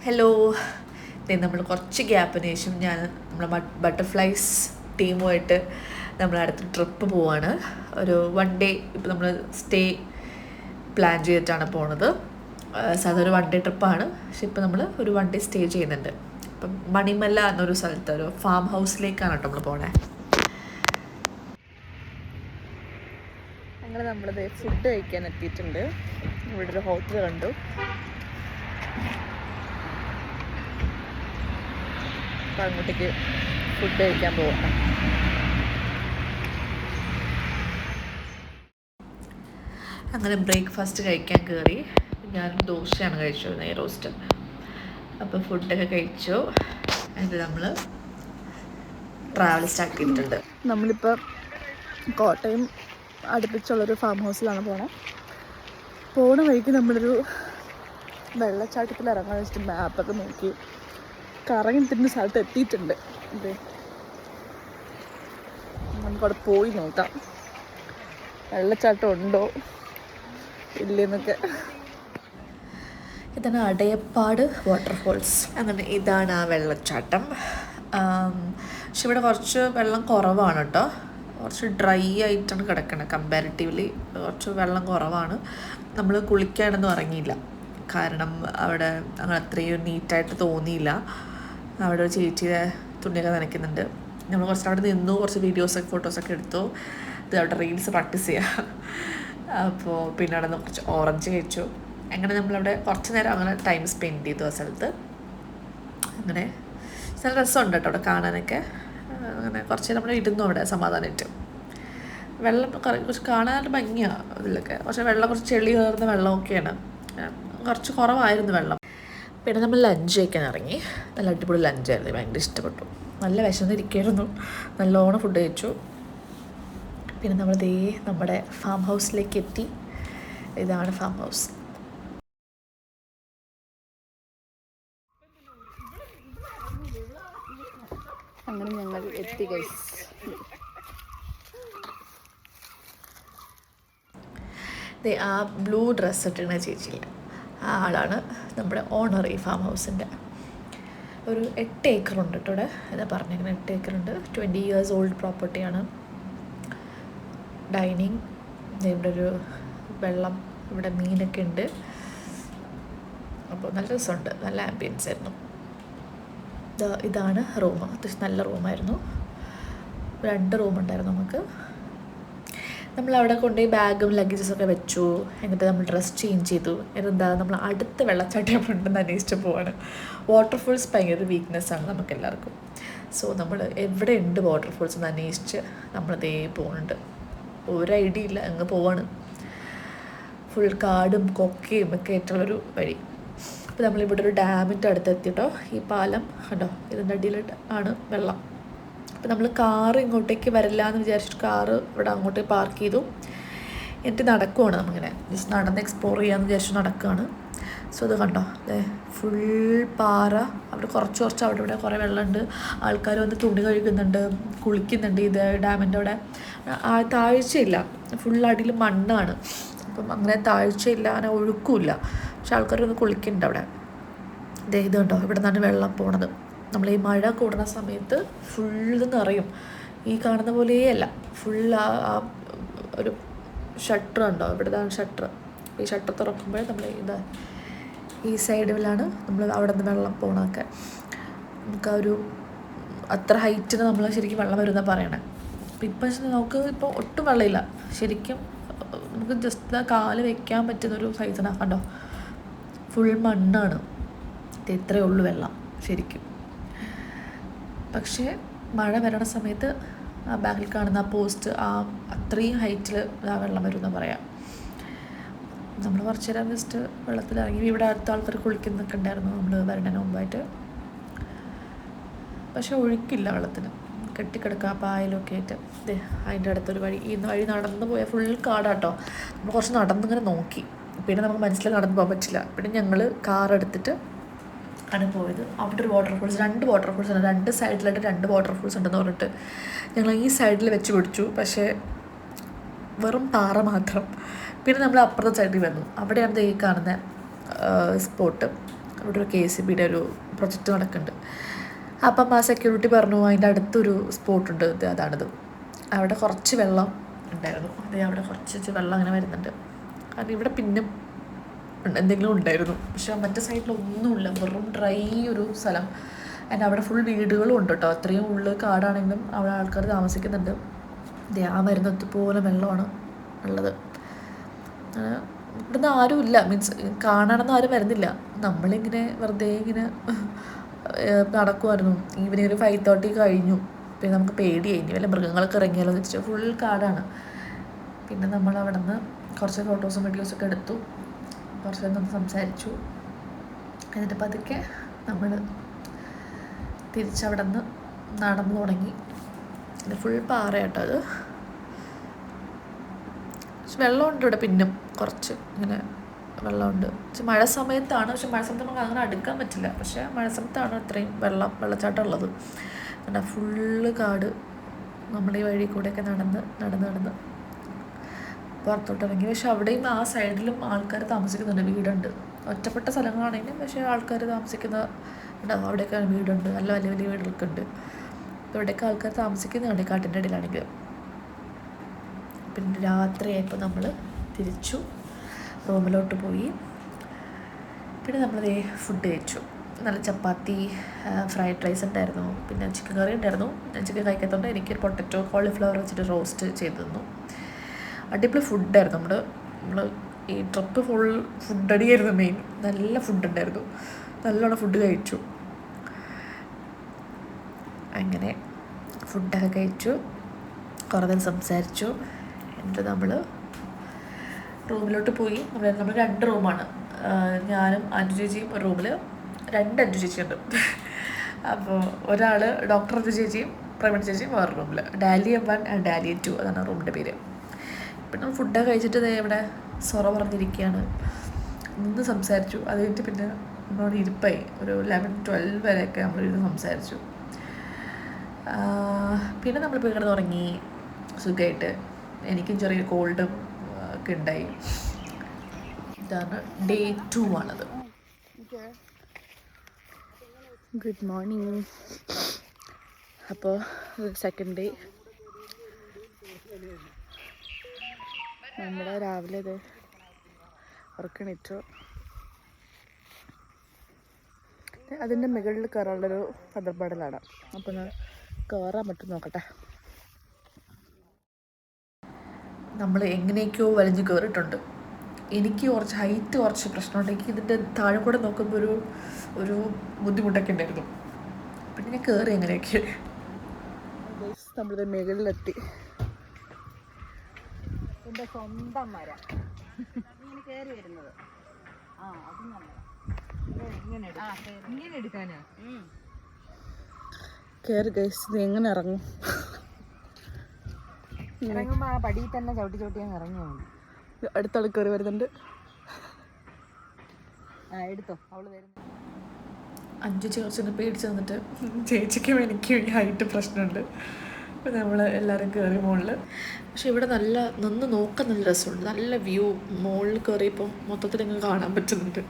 Hello, നമ്മൾ കുറച്ച് ഗ്യാപ്പിന് ശേഷം നമ്മളെ ബട്ടർഫ്ലൈസ് ടീമുമായിട്ട് നമ്മൾ അടുത്ത ട്രിപ്പ് പോവാണ്. ഒരു 1 ഡേ ഇപ്പോൾ നമ്മൾ സ്റ്റേ പ്ലാൻ ചെയ്തിട്ടാണ് പോണത്. സാധാരണ ഒരു 1 ഡേ ട്രിപ്പാണ്, പക്ഷെ ഇപ്പോൾ നമ്മൾ ഒരു 1 ഡേ സ്റ്റേ ചെയ്യുന്നുണ്ട്. അപ്പം മണിമല എന്നൊരു സ്ഥലത്ത് ഒരു ഫാം ഹൗസിലേക്കാണ് കേട്ടോ നമ്മൾ പോണേ. അങ്ങനെ നമ്മളത് ഫുഡ് കഴിക്കാൻ എത്തിയിട്ടുണ്ട്. ഇവിടെ ഒരു ഹോട്ടൽ കണ്ടു. അപ്പോൾ അങ്ങോട്ടേക്ക് ഫുഡ് കഴിക്കാൻ പോവാം. അങ്ങനെ ബ്രേക്ക്ഫാസ്റ്റ് കഴിക്കാൻ കയറി. ഞാൻ ദോശയാണ് കഴിച്ചത്, നെയ് റോസ്റ്റ്. അപ്പോൾ ഫുഡൊക്കെ കഴിച്ചു. അതിൽ നമ്മൾ ട്രാവൽ സ്റ്റാർട്ട് ചെയ്തിട്ടുണ്ട്. നമ്മളിപ്പോൾ കോട്ടയം അടുപ്പിച്ചുള്ളൊരു ഫാം ഹൗസിലാണ് പോണ വഴിക്ക് നമ്മളൊരു വെള്ളച്ചാട്ടത്തിൽ ഇറങ്ങാൻ വെച്ചിട്ട് മാപ്പൊക്കെ നോക്കി കറങ്ങി തിരിഞ്ഞ സ്ഥലത്ത് എത്തിയിട്ടുണ്ട്. അതെ, നമുക്കവിടെ പോയി നോക്കാം വെള്ളച്ചാട്ടം ഉണ്ടോ ഇല്ലെന്നൊക്കെ. ഇതാണ് അടയപ്പാട് വാട്ടർഫോൾസ്. അങ്ങനെ ഇതാണ് ആ വെള്ളച്ചാട്ടം. പക്ഷെ ഇവിടെ കുറച്ച് വെള്ളം കുറവാണ് കേട്ടോ. കുറച്ച് ഡ്രൈ ആയിട്ടാണ് കിടക്കുന്നത്. കമ്പാരിറ്റീവ്ലി കുറച്ച് വെള്ളം കുറവാണ്. നമ്മൾ കുളിക്കാനൊന്നും ഇറങ്ങിയില്ല, കാരണം അവിടെ അങ്ങനെ അത്രയും നീറ്റായിട്ട് തോന്നിയില്ല. അവിടെ ഒരു ചേച്ചിയുടെ തുണിയൊക്കെ നനയ്ക്കുന്നുണ്ട്. നമ്മൾ കുറച്ച് അവിടെ നിന്നു, കുറച്ച് വീഡിയോസൊക്കെ ഫോട്ടോസൊക്കെ എടുത്തു. ഇത് അവിടെ റീൽസ് പ്രാക്ടീസ് ചെയ്യുക. അപ്പോൾ പിന്നെ അവിടെ നിന്ന് കുറച്ച് ഓറഞ്ച് കഴിച്ചു. അങ്ങനെ നമ്മളവിടെ കുറച്ച് നേരം അങ്ങനെ ടൈം സ്പെൻഡ് ചെയ്തു ആ സ്ഥലത്ത്. അങ്ങനെ നല്ല രസമുണ്ട് കേട്ടോ അവിടെ കാണാനൊക്കെ. അങ്ങനെ കുറച്ച് നമ്മൾ ഇരുന്നു അവിടെ സമാധാനമായിട്ട്. വെള്ളം കുറച്ച് കാണാനായിട്ട് ഭംഗിയാണ് ഇതിലൊക്കെ. പക്ഷേ വെള്ളം കുറച്ച് ചെളി കയറുന്ന വെള്ളമൊക്കെയാണ്, കുറച്ച് കുറവായിരുന്നു വെള്ളം. പിന്നെ നമ്മൾ ലഞ്ച് കഴിക്കാൻ ഇറങ്ങി. നല്ല അടിപൊളി ലഞ്ചായിരുന്നു, ഭയങ്കര ഇഷ്ടപ്പെട്ടു. നല്ല വിശന്നിരിക്കുകയായിരുന്നു, നല്ലോണം ഫുഡ് കഴിച്ചു. പിന്നെ നമ്മൾ നമ്മുടെ ഫാം ഹൗസിലേക്ക് എത്തി. ഇതാണ് ഫാം ഹൗസ്. അങ്ങനെ ഞങ്ങൾ എത്തി ഗൈസ്. ആ ബ്ലൂ ഡ്രസ്സ് ഇട്ടിരുന്ന ചേച്ചിയില്ല, ആ ആളാണ് നമ്മുടെ ഓണർ ഈ ഫാം ഹൗസിൻ്റെ. ഒരു 8 ഏക്കറുണ്ട് കേട്ടോ ഇവിടെ. എന്താ പറഞ്ഞിരിക്കുന്നത്, 8 ഏക്കറുണ്ട്. 20 years ഓൾഡ് പ്രോപ്പർട്ടിയാണ്. ഡൈനിങ്, ഇവിടെ ഒരു വെള്ളം, ഇവിടെ മീനൊക്കെ ഉണ്ട്. അപ്പോൾ നല്ല രസമുണ്ട്, നല്ല ആംബിയൻസ് ആയിരുന്നു. ഇതാണ് റൂം. അത്യാവശ്യം നല്ല റൂമായിരുന്നു. 2 റൂമുണ്ടായിരുന്നു നമുക്ക്. നമ്മളവിടെ കൊണ്ടുപോയി ബാഗും ലഗേജസൊക്കെ വെച്ചു. എന്നിട്ട് നമ്മൾ ഡ്രസ്സ് ചേഞ്ച് ചെയ്തു. എന്താ നമ്മൾ അടുത്ത വെള്ളച്ചാട്ടം ഉണ്ടെന്ന് അന്വേഷിച്ച് പോവാണ്. വാട്ടർഫോൾസ് ഭയങ്കര വീക്ക്നെസ്സാണ് നമുക്ക് എല്ലാവർക്കും. സോ നമ്മൾ എവിടെ ഉണ്ട് വാട്ടർഫോൾസ് എന്ന് അന്വേഷിച്ച് നമ്മളിതേ പോകുന്നുണ്ട്. ഒരു ഐഡിയ ഇല്ല, അങ്ങ് പോവാണ്. ഫുൾ കാടും കൊക്കയും ഒക്കെ ആയിട്ടുള്ളൊരു വഴി. അപ്പോൾ നമ്മളിവിടെ ഒരു ഡാമിൻ്റെ അടുത്തെത്തിട്ടോ. ഈ പാലം കണ്ടോ, ഇതിൻ്റെ അടിയിലിട്ട് ആണ് വെള്ളം. അപ്പോൾ നമ്മൾ കാറ് ഇങ്ങോട്ടേക്ക് വരില്ല എന്ന് വിചാരിച്ചിട്ട് കാറ് ഇവിടെ അങ്ങോട്ട് പാർക്ക് ചെയ്തു. എന്നിട്ട് നടക്കുവാണ്, നമ്മളിങ്ങനെ ജസ്റ്റ് നടന്ന് എക്സ്പ്ലോർ ചെയ്യാമെന്ന് വിചാരിച്ചു നടക്കുകയാണ്. സോ ഇത് കണ്ടോ, അല്ലേ, ഫുൾ പാറ. അവിടെ കുറച്ച് അവിടെ ഇവിടെ കുറേ വെള്ളമുണ്ട്. ആൾക്കാർ വന്ന് തുണി കഴുകുന്നുണ്ട്, കുളിക്കുന്നുണ്ട്. ഇത് ഡാമിൻ്റെ അവിടെ താഴ്ചയില്ല, ഫുൾ അടിയിൽ മണ്ണാണ്. അപ്പം അങ്ങനെ താഴ്ചയില്ല, അങ്ങനെ ഒഴുക്കുമില്ല. പക്ഷെ ആൾക്കാർ വന്ന് കുളിക്കുന്നുണ്ട് അവിടെ. ഇത് കണ്ടോ, ഇവിടെ നിന്നാണ് വെള്ളം പോണത്. നമ്മൾ ഈ മഴ കൂടുന്ന സമയത്ത് ഫുള്ള് നിറയും. ഈ കാണുന്ന പോലെയല്ല, ഫുൾ ആ ഒരു ഷട്ടർ ഉണ്ടോ, ഇവിടുത്തെ ഷട്ടർ. ഈ ഷട്ടർ തുറക്കുമ്പോൾ നമ്മൾ ഈ സൈഡിലാണ് നമ്മൾ അവിടെ നിന്ന് വെള്ളം പോകണമൊക്കെ. നമുക്ക് ആ ഒരു അത്ര ഹൈറ്റിന് നമ്മൾ ശരിക്കും വെള്ളം വരുമെന്നാണ് പറയണേ. അപ്പം ഇപ്പം നമുക്ക് ഇപ്പോൾ ഒട്ടും വെള്ളമില്ല ശരിക്കും. നമുക്ക് ജസ്റ്റ് കാല് വെക്കാൻ പറ്റുന്നൊരു സൈസാണ്. കണ്ടോ, ഫുൾ മണ്ണാണ്. ഇത്രയേ ഉള്ളൂ വെള്ളം ശരിക്കും. പക്ഷേ മഴ വരണ സമയത്ത് ആ ബാക്കിൽ കാണുന്ന ആ പോസ്റ്റ്, ആ അത്രയും ഹൈറ്റിൽ ആ വെള്ളം വരുമെന്ന് പറയാം. നമ്മൾ കുറച്ച് നേരം ജസ്റ്റ് വെള്ളത്തിലിറങ്ങി. ഇവിടെ അടുത്ത ആൾക്കാർ കുളിക്കുന്നൊക്കെ ഉണ്ടായിരുന്നു നമ്മൾ വരണതിന് മുമ്പായിട്ട്. പക്ഷെ ഒഴുക്കില്ല വെള്ളത്തിന്, കെട്ടിക്കിടക്കുക പായലൊക്കെ ആയിട്ട്. അതിൻ്റെ അടുത്തൊരു വഴി, ഈ വഴി നടന്നു പോയാൽ ഫുൾ കാടാട്ടോ. നമ്മൾ കുറച്ച് നടന്നിങ്ങനെ നോക്കി, പിന്നെ നമുക്ക് മനസ്സിലായി നടന്നു പോകാൻ പറ്റില്ല. പിന്നെ ഞങ്ങൾ കാറെടുത്തിട്ട് ആണ് പോയത്. അവിടെ ഒരു വാട്ടർഫോൾസ്, 2 വാട്ടർഫോൾസ് ഉണ്ട്. 2 സൈഡിലായിട്ട് 2 വാട്ടർഫോൾസ് ഉണ്ടെന്ന് പറഞ്ഞിട്ട് ഞങ്ങൾ ഈ സൈഡിൽ വെച്ച് പിടിച്ചു. പക്ഷേ വെറും പാറ മാത്രം. പിന്നെ നമ്മൾ അപ്പുറത്തെ സൈഡിൽ വന്നു. അവിടെയാണ് ഈ കാണുന്ന സ്പോട്ട്. ഇവിടെ ഒരു KCBയുടെ ഒരു പ്രൊജക്റ്റ് നടക്കുന്നുണ്ട്. അപ്പം ആ സെക്യൂരിറ്റി പറഞ്ഞു അതിൻ്റെ അടുത്തൊരു സ്പോട്ടുണ്ട്, അതാണിത്. അവിടെ കുറച്ച് വെള്ളം ഉണ്ടായിരുന്നു. അതെ, അവിടെ കുറച്ച് വെള്ളം അങ്ങനെ വരുന്നുണ്ട്. കാരണം ഇവിടെ പിന്നെ എന്തെങ്കിലും ഉണ്ടായിരുന്നു, പക്ഷെ മറ്റേ സൈഡിലൊന്നുമില്ല, വെറും ഡ്രൈ ഒരു സ്ഥലം. ആൻഡ് അവിടെ ഫുൾ വീടുകളും ഉണ്ട് കേട്ടോ. അത്രയും ഉള്ളിൽ കാടാണെങ്കിലും അവിടെ ആൾക്കാർ താമസിക്കുന്നുണ്ട്. ആ വരുന്നത് പോലെ വെള്ളമാണ് ഉള്ളത്. ഇവിടുന്ന് ആരുമില്ല, മീൻസ് കാണണമെന്ന് ആരും വരുന്നില്ല. നമ്മളിങ്ങനെ വെറുതെ ഇങ്ങനെ നടക്കുമായിരുന്നു. ഈവനിങ് ഒരു 5:30 കഴിഞ്ഞു. പിന്നെ നമുക്ക് പേടിയായി, ഇനി വല്ല മൃഗങ്ങളൊക്കെ ഇറങ്ങിയാലോ എന്ന് വെച്ചിട്ട് ഫുൾ കാടാണ്. പിന്നെ നമ്മൾ അവിടെ നിന്ന് കുറച്ച് ഫോട്ടോസും വീഡിയോസൊക്കെ എടുത്തു, കുറച്ച് നേരം സംസാരിച്ചു. എന്നിട്ട് പതുക്കെ നമ്മൾ തിരിച്ചവിടെ നിന്ന് നടന്നു തുടങ്ങി. ഇത് ഫുൾ പാറ കേട്ടോ അത്. പക്ഷെ വെള്ളമുണ്ട് ഇവിടെ, പിന്നും കുറച്ച് ഇങ്ങനെ വെള്ളമുണ്ട്. പക്ഷെ മഴ സമയത്താണ്, പക്ഷെ മഴ സമയത്ത് നമുക്ക് അങ്ങനെ അടുക്കാൻ പറ്റില്ല. പക്ഷെ മഴ സമയത്താണ് ഇത്രയും വെള്ളച്ചാട്ടം ഉള്ളത്. പിന്നെ ഫുള്ള് കാട്. നമ്മൾ ഈ വഴി കൂടെയൊക്കെ നടന്ന് പുറത്തോട്ട് ഇറങ്ങി. പക്ഷെ അവിടെയും ആ സൈഡിലും ആൾക്കാർ താമസിക്കുന്നുണ്ട്, വീടുണ്ട്. ഒറ്റപ്പെട്ട സ്ഥലങ്ങളാണെങ്കിലും പക്ഷേ ആൾക്കാർ താമസിക്കുന്ന ഉണ്ടാവും. അവിടെയൊക്കെ വീടുണ്ട്, നല്ല വലിയ വലിയ വീടുകളൊക്കെ ഉണ്ട്. ഇവിടെയൊക്കെ ആൾക്കാർ താമസിക്കുന്നുണ്ട് കാട്ടിൻ്റെ ഇടയിലാണെങ്കിൽ. പിന്നെ രാത്രിയായപ്പോൾ നമ്മൾ തിരിച്ചു റൂമിലോട്ട് പോയി. പിന്നെ നമ്മളതേ ഫുഡ് കഴിച്ചു. നല്ല ചപ്പാത്തി, ഫ്രൈഡ് റൈസ് ഉണ്ടായിരുന്നു, പിന്നെ ചിക്കൻ കറി ഉണ്ടായിരുന്നു. ഞാൻ ചിക്കൻ കഴിക്കാത്തതുകൊണ്ട് എനിക്ക് പൊട്ടറ്റോ കോളിഫ്ലവർ വെച്ചിട്ട് റോസ്റ്റ് ചെയ്ത് തന്നു. അടിപൊളി ഫുഡായിരുന്നു. നമ്മൾ ഈ ട്രിപ്പ് ഫുൾ ഫുഡടിയായിരുന്നു മെയിൻ. നല്ല ഫുഡുണ്ടായിരുന്നു, നല്ലോണം ഫുഡ് കഴിച്ചു. അങ്ങനെ ഫുഡൊക്കെ കഴിച്ചു, കുറേ നേരം സംസാരിച്ചു. എന്നിട്ട് നമ്മൾ റൂമിലോട്ട് പോയി. നമ്മൾ 2 റൂമാണ്. ഞാനും അഞ്ജു ചേച്ചിയും ഒരു റൂമിൽ, 2 അഞ്ജു ചേച്ചിയുണ്ട്. അപ്പോൾ ഒരാൾ ഡോക്ടർ അഞ്ജു ചേച്ചിയും പ്രവീൺ ചേച്ചിയും വേറെ റൂമിൽ. ഡാലിയ 1 ആൻഡ് ഡാലിയ 2 അതാണ് റൂമിൻ്റെ പേര്. പിന്നെ ഫുഡൊക്കെ കഴിച്ചിട്ട് ഇവിടെ സൊറ പറഞ്ഞിരിക്കുകയാണ്, നിന്ന് സംസാരിച്ചു. അത് കഴിഞ്ഞിട്ട് പിന്നെ നമ്മളോട് ഇരിപ്പായി. ഒരു 11-12 വരെയൊക്കെ നമ്മളിരുന്ന് സംസാരിച്ചു. പിന്നെ നമ്മൾ പോയി കിടന്ന് ഉറങ്ങി സുഖമായിട്ട്. എനിക്കും ചെറിയ കോൾഡും ഒക്കെ ഉണ്ടായി. ഇതാണ് ഡേ 2 ആണത്. Good morning. അപ്പോൾ സെക്കൻഡ് ഡേ. നമ്മുടെ രാവിലെ ഇത് ഉറക്കണിറ്റു. അതിൻ്റെ മുകളിൽ കയറാനുള്ളൊരു പതർപ്പാടലാണ്. അപ്പോൾ ഞാൻ കയറാൻ പറ്റും നോക്കട്ടെ. നമ്മൾ എങ്ങനെയൊക്കെയോ വലിഞ്ഞ് കയറിയിട്ടുണ്ട്. എനിക്ക് കുറച്ച് പ്രശ്നമുണ്ട്. എനിക്ക് ഇതിൻ്റെ താഴെ കൂടെ നോക്കുമ്പോൾ ഒരു ബുദ്ധിമുട്ടൊക്കെ ഉണ്ടായിരുന്നു. പിന്നെ ഞാൻ കയറി എങ്ങനെയൊക്കെ. നമ്മളിത് മുകളിലെത്തി. എൻ്റെ സ്വന്തം മരം ഇങ്ങനെ കയറി വരുന്നത്. ഇങ്ങനെ എടുക്കാനാ കയറി ഗൈസ്. ഇത് എങ്ങനെ ഇറങ്ങും? ഇറങ്ങുമ്പോൾ ആ പടിയിൽ തന്നെ ചവിട്ടി അങ്ങ് ഇറങ്ങിയാൽ മതി. അടുത്താൾ കയറി വരുന്നുണ്ട്. എടുത്തോ, അവള് വരുന്നു. അഞ്ചു ചേർച്ചെന്ന് പേടിച്ച് തന്നിട്ട് ചേച്ചിക്കും എനിക്കും ഈ ഹൈറ്റ് പ്രശ്നമുണ്ട്. അപ്പോൾ നമ്മൾ എല്ലാവരും കയറി മുകളിൽ. പക്ഷെ ഇവിടെ നിന്ന് നോക്കാൻ നല്ല രസമുണ്ട്. നല്ല വ്യൂ. മുകളിൽ കയറിയപ്പം മൊത്തത്തിൽ നിങ്ങൾ കാണാൻ പറ്റുന്നുണ്ട്.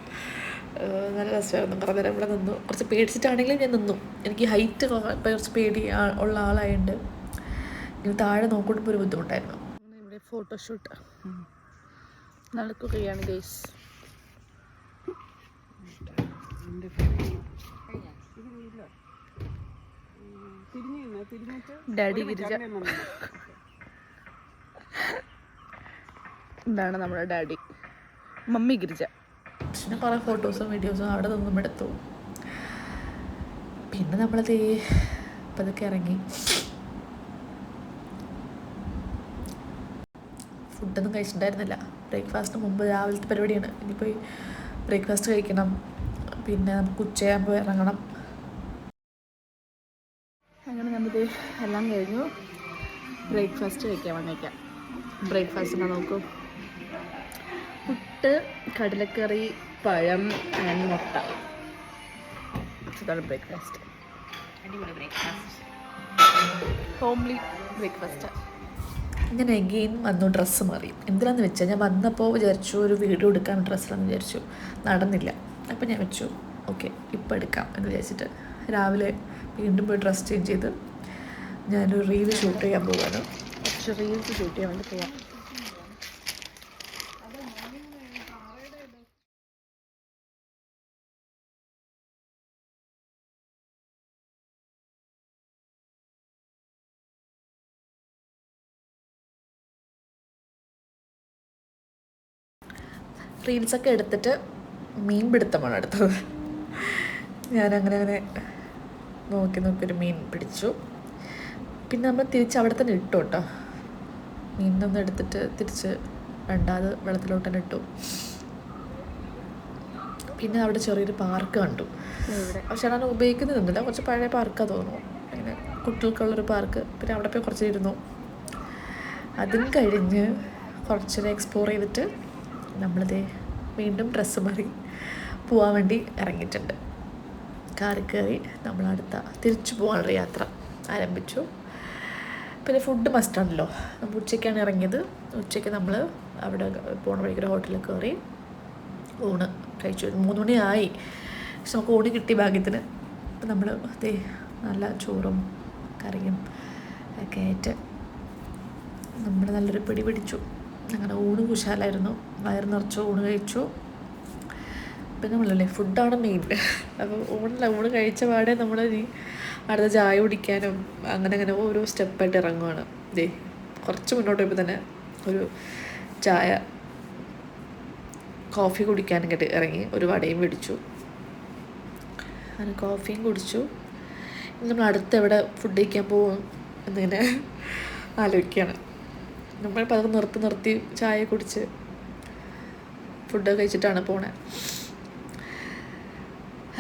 നല്ല രസമായിരുന്നു. കുറേ നേരം ഇവിടെ നിന്നു. കുറച്ച് പേടിച്ചിട്ടാണെങ്കിലും ഞാൻ നിന്നു. എനിക്ക് ഹൈറ്റ് കുറച്ച് പേടി ഉള്ള ആളായതുകൊണ്ട് ഇനി താഴെ നോക്കുമ്പോൾ ഒരു ബുദ്ധിമുട്ടായിരുന്നു. ഇവിടെ ഫോട്ടോഷൂട്ട് നടക്കുകയാണ് ഗൈസ്. ഡാഡി ഗിരിജ. ഇതാണ് നമ്മുടെ ഡാഡി, മമ്മി ഗിരിജ. പിന്നെ കുറേ ഫോട്ടോസും വീഡിയോസും അവിടെ നിന്നും എടുത്തു. പിന്നെ നമ്മളത് പതുക്കെ ഇറങ്ങി. ഫുഡൊന്നും കഴിച്ചിട്ടുണ്ടായിരുന്നില്ല. ബ്രേക്ക്ഫാസ്റ്റിന് മുമ്പ് രാവിലത്തെ പരിപാടിയാണ്. ഇനിയിപ്പോൾ ബ്രേക്ക്ഫാസ്റ്റ് കഴിക്കണം. പിന്നെ നമുക്ക് ഉച്ചയാകുമ്പോൾ ഇറങ്ങണം. അങ്ങനെ നമ്മൾ എല്ലാം കഴിഞ്ഞു. ബ്രേക്ക്ഫാസ്റ്റ് കഴിക്കാൻ വന്നേക്കാം. ബ്രേക്ക്ഫാസ്റ്റിനാ നോക്കൂ. പുട്ട്, കടലക്കറി, പഴം ആൻഡ് മുട്ട. ഇതാണ് ബ്രേക്ക്ഫാസ്റ്റ്. അടിപൊളി ബ്രേക്ക്ഫാസ്റ്റ്, ഹോംലി ബ്രേക്ക്ഫാസ്റ്റ്. ഞാൻ എഗെയിൻ വന്നു. ഡ്രസ്സ് മാറി. എന്തിനാന്ന് വെച്ചാൽ ഞാൻ വന്നപ്പോൾ വിചാരിച്ചു ഒരു വീഡിയോ എടുക്കാൻ ഡ്രസ്സിലാന്ന് വിചാരിച്ചു. നടന്നില്ല. അപ്പോൾ ഞാൻ വെച്ചു ഓക്കെ ഇപ്പോൾ എടുക്കാം എന്ന് വിചാരിച്ചിട്ട് രാവിലെ വീണ്ടും പോയി ഡ്രസ്സ് ചേഞ്ച് ചെയ്ത് ഞാനൊരു റീല് ഷൂട്ട് ചെയ്യാൻ പോവാണ്. കുറച്ച് റീൽസ് ഷൂട്ട് ചെയ്യാൻ വേണ്ടി പോവാം. റീൽസൊക്കെ എടുത്തിട്ട് മീൻ പിടുത്തമാണ് എടുത്തത്. ഞാനങ്ങനെ നോക്കിയൊരു മീൻ പിടിച്ചു. പിന്നെ നമ്മൾ തിരിച്ച് അവിടെ തന്നെ ഇട്ടു കേട്ടോ. മീനൊന്നും എടുത്തിട്ട് തിരിച്ച് രണ്ടാമത് വെള്ളത്തിലോട്ട് തന്നെ ഇട്ടു. പിന്നെ അവിടെ ചെറിയൊരു പാർക്ക് കണ്ടു. പക്ഷെ ഞാൻ ഉപയോഗിക്കുന്നതൊന്നുമില്ല, കുറച്ച് പഴയ പാർക്കാണ് തോന്നുന്നു, അങ്ങനെ കുട്ടികൾക്കുള്ളൊരു പാർക്ക്. പിന്നെ അവിടെ പോയി കുറച്ച് ഇരുന്നു. അതും കഴിഞ്ഞ് കുറച്ചൊരു എക്സ്പ്ലോർ ചെയ്തിട്ട് നമ്മളിതേ വീണ്ടും ഡ്രസ്സ് മാറി പോകാൻ വേണ്ടി ഇറങ്ങിയിട്ടുണ്ട്. കാറിൽ കയറി നമ്മളടുത്ത തിരിച്ചു പോകാനുള്ള യാത്ര ആരംഭിച്ചു. പിന്നെ ഫുഡ് മസ്റ്റാണല്ലോ. നമ്മൾ ഉച്ചയ്ക്കാണ് ഇറങ്ങിയത്. ഉച്ചയ്ക്ക് നമ്മൾ അവിടെ പോണ വഴിക്കൊരു ഹോട്ടലിൽ കയറി ഊണ് കഴിച്ചു. 3 മണിയായി, പക്ഷെ നമുക്ക് ഊണ് കിട്ടി ഭാഗ്യത്തിന്. അപ്പം നമ്മൾ നല്ല ചോറും കറിയും ഒക്കെ ആയിട്ട് നമ്മൾ നല്ലൊരു പിടി പിടിച്ചു. അങ്ങനെ ഊണ് കുശാലായിരുന്നു. വയറ് നിറച്ച് ഊണ് കഴിച്ചു. പിന്നെ നമ്മളല്ലേ ഫുഡാണ് മെയിൻ. അപ്പോൾ ഊണ് കഴിച്ച പാടെ നമ്മൾ അടുത്ത ചായ കുടിക്കാനും അങ്ങനെ ഓരോ സ്റ്റെപ്പായിട്ട് ഇറങ്ങുവാണ്. കുറച്ച് മുന്നോട്ട് പോയപ്പോൾ തന്നെ ഒരു ചായ കോഫി കുടിക്കാനും കേട്ട് ഇറങ്ങി. ഒരു വടയും മേടിച്ചു. അങ്ങനെ കോഫിയും കുടിച്ചു. നമ്മൾ അടുത്ത് എവിടെ ഫുഡ് കഴിക്കാൻ പോകും എന്നിങ്ങനെ ആലോചിക്കുകയാണ്. നമ്മളിപ്പോൾ അതൊക്കെ നിർത്തി ചായ കുടിച്ച് ഫുഡൊക്കെ കഴിച്ചിട്ടാണ് പോണേ.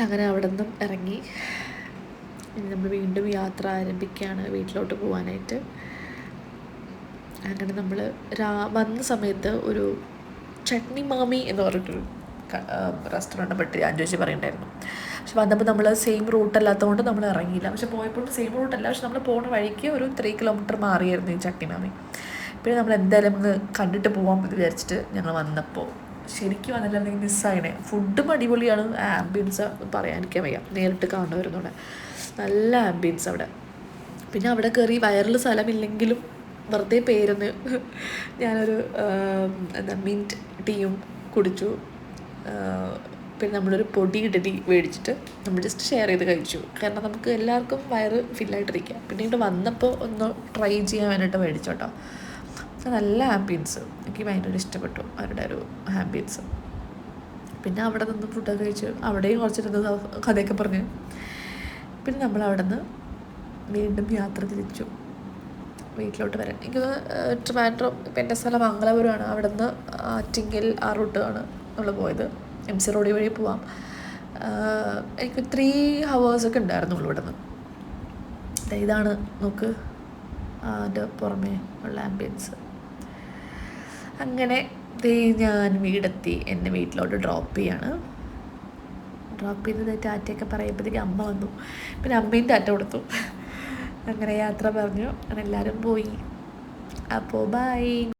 അങ്ങനെ അവിടെ നിന്നും ഇറങ്ങി ഇനി നമ്മൾ വീണ്ടും യാത്ര ആരംഭിക്കുകയാണ് വീട്ടിലോട്ട് പോകാനായിട്ട്. അങ്ങനെ നമ്മൾ വന്ന സമയത്ത് ഒരു ചട്നി മാമി എന്ന് പറഞ്ഞിട്ടൊരു റെസ്റ്റോറൻറ്റിനെ പറ്റി അഞ്ജുജി പറയുന്നുണ്ടായിരുന്നു. പക്ഷെ വന്നപ്പോൾ നമ്മൾ സെയിം റൂട്ടല്ലാത്തതുകൊണ്ട് നമ്മൾ ഇറങ്ങിയില്ല. പക്ഷെ പോയപ്പോൾ സെയിം റൂട്ടല്ല, പക്ഷെ നമ്മൾ പോകുന്ന വഴിക്ക് ഒരു 3 കിലോമീറ്റർ മാറിയായിരുന്നു ഈ ചട്നി മാമി. പിന്നെ നമ്മൾ എന്തായാലും ഒന്ന് കണ്ടിട്ട് പോകാൻ വിചാരിച്ചിട്ട് ഞങ്ങൾ വന്നപ്പോൾ ശരിക്കും അതിലെന്തെങ്കിലും മിസ്സായണേ. ഫുഡും അടിപൊളിയാണ്, ആംബിയൻസ് പറയാനിരിക്കാൻ വയ്യ. നേരിട്ട് കാണുമായിരുന്നു. നല്ല ആംബിയൻസ് അവിടെ. പിന്നെ അവിടെ കയറി വയറിൽ സ്ഥലമില്ലെങ്കിലും വെറുതെ പേരൊന്ന് ഞാനൊരു മിൻറ്റ് ടീയും കുടിച്ചു. പിന്നെ നമ്മളൊരു പൊടി ഇഡലി മേടിച്ചിട്ട് നമ്മൾ ജസ്റ്റ് ഷെയർ ചെയ്ത് കഴിച്ചു. കാരണം നമുക്ക് എല്ലാവർക്കും വയറ് ഫില്ലായിട്ടിരിക്കുക. പിന്നെ ഇവിടെ വന്നപ്പോൾ ഒന്ന് ട്രൈ ചെയ്യാൻ വേണ്ടിയിട്ട് മേടിച്ചു കേട്ടോ. നല്ല ആംബിയൻസ്, എനിക്ക് ഭയങ്കര ഇഷ്ടപ്പെട്ടു അവരുടെ ഒരു ആംബിയൻസ്. പിന്നെ അവിടെ നിന്ന് ഫുഡൊക്കെ കഴിച്ച് അവിടെയും കുറച്ചിരുന്ന് കഥയൊക്കെ പറഞ്ഞ് പിന്നെ നമ്മൾ അവിടെ നിന്ന് വീണ്ടും യാത്ര തിരിച്ചു വീട്ടിലോട്ട് വരാൻ. എനിക്ക് ട്രിവാൻഡ്രം, ഇപ്പം എൻ്റെ സ്ഥലം മംഗലാപുരമാണ്. അവിടെ നിന്ന് ആറ്റിങ്ങൽ ആ റൂട്ടാണ് നമ്മൾ പോയത്. MC റോഡ് വഴി പോവാം. എനിക്ക് 3 hours ഉണ്ടായിരുന്നുള്ളൂ ഇവിടെ നിന്ന്. ഇതാണ് നോക്ക് അതിൻ്റെ പുറമേ ഉള്ള ആംബിയൻസ്. അങ്ങനെ ഞാൻ വീടെത്തി. എന്നെ വീട്ടിലോട്ട് ഡ്രോപ്പ് ചെയ്യാണ്. ഡ്രോപ്പ് ചെയ്തത് ടാറ്റയൊക്കെ പറയുമ്പോഴത്തേക്ക് അമ്മ വന്നു. പിന്നെ അമ്മയും ടാറ്റ കൊടുത്തു. അങ്ങനെ യാത്ര പറഞ്ഞു. അങ്ങനെ എല്ലാവരും പോയി. അപ്പോൾ ബൈ.